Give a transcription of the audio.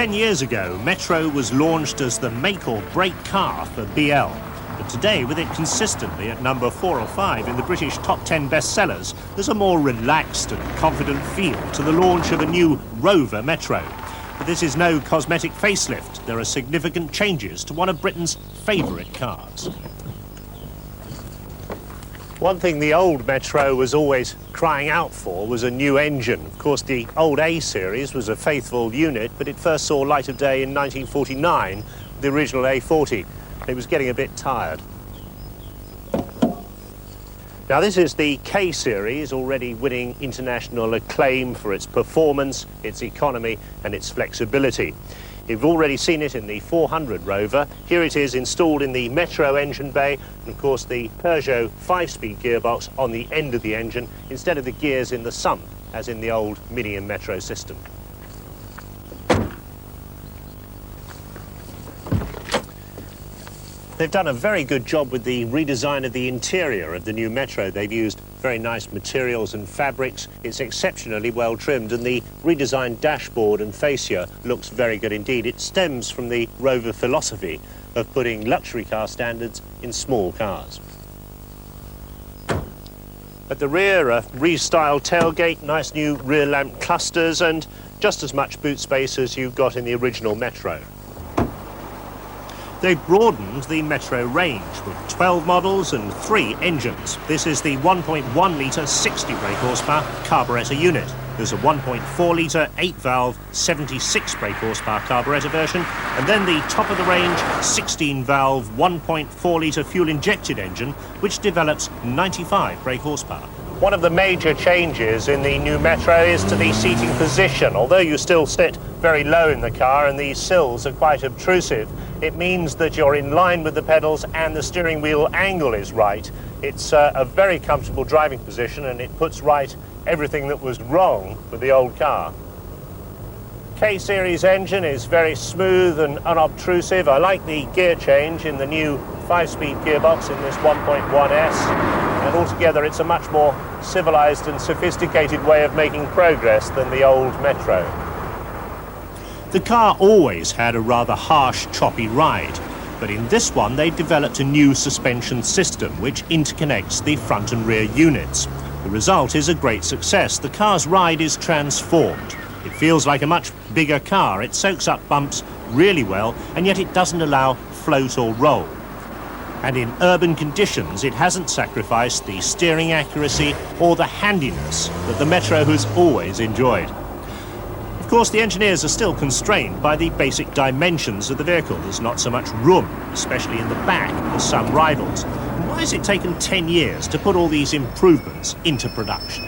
10 years ago, Metro was launched as the make-or-break car for BL. But today, with it consistently at number 4 or 5 in the British top 10 bestsellers, there's a more relaxed and confident feel to the launch of a new Rover Metro. But this is no cosmetic facelift. There are significant changes to one of Britain's favourite cars. One thing the old Metro was always crying out for was a new engine. Of course, the old A series was a faithful unit, but it first saw light of day in 1949, the original A40. It was getting a bit tired. Now, this is the K series, already winning international acclaim for its performance, its economy and its flexibility. You've already seen it in the 400 Rover. Here it is installed in the Metro engine bay, and of course the Peugeot 5-speed gearbox on the end of the engine instead of the gears in the sump, as in the old Mini and Metro system. They've done a very good job with the redesign of the interior of the new Metro. They've used very nice materials and fabrics. It's exceptionally well trimmed, and the redesigned dashboard and fascia looks very good indeed. It stems from the Rover philosophy of putting luxury car standards in small cars. At the rear, a restyled tailgate, nice new rear lamp clusters, and just as much boot space as you've got in the original Metro. They've broadened the Metro range with 12 models and 3 engines. This is the 1.1-litre 60 brake horsepower carburettor unit. There's a 1.4-litre 8-valve 76 brake horsepower carburettor version, and then the top-of-the-range 16-valve 1.4-litre fuel-injected engine, which develops 95 brake horsepower. One of the major changes in the new Metro is to the seating position. Although you still sit very low in the car and these sills are quite obtrusive, it means that you're in line with the pedals and the steering wheel angle is right. It's a very comfortable driving position, and it puts right everything that was wrong with the old car. K-series engine is very smooth and unobtrusive. I like the gear change in the new 5-speed gearbox in this 1.1S, and altogether it's a much more civilized and sophisticated way of making progress than the old Metro. The car always had a rather harsh, choppy ride, but in this one they developed a new suspension system which interconnects the front and rear units. The result is a great success. The car's ride is transformed. It feels like a much bigger car. It soaks up bumps really well, and yet it doesn't allow float or roll. And in urban conditions, it hasn't sacrificed the steering accuracy or the handiness that the Metro has always enjoyed. Of course, the engineers are still constrained by the basic dimensions of the vehicle. There's not so much room, especially in the back, as some rivals. And why has it taken 10 years to put all these improvements into production?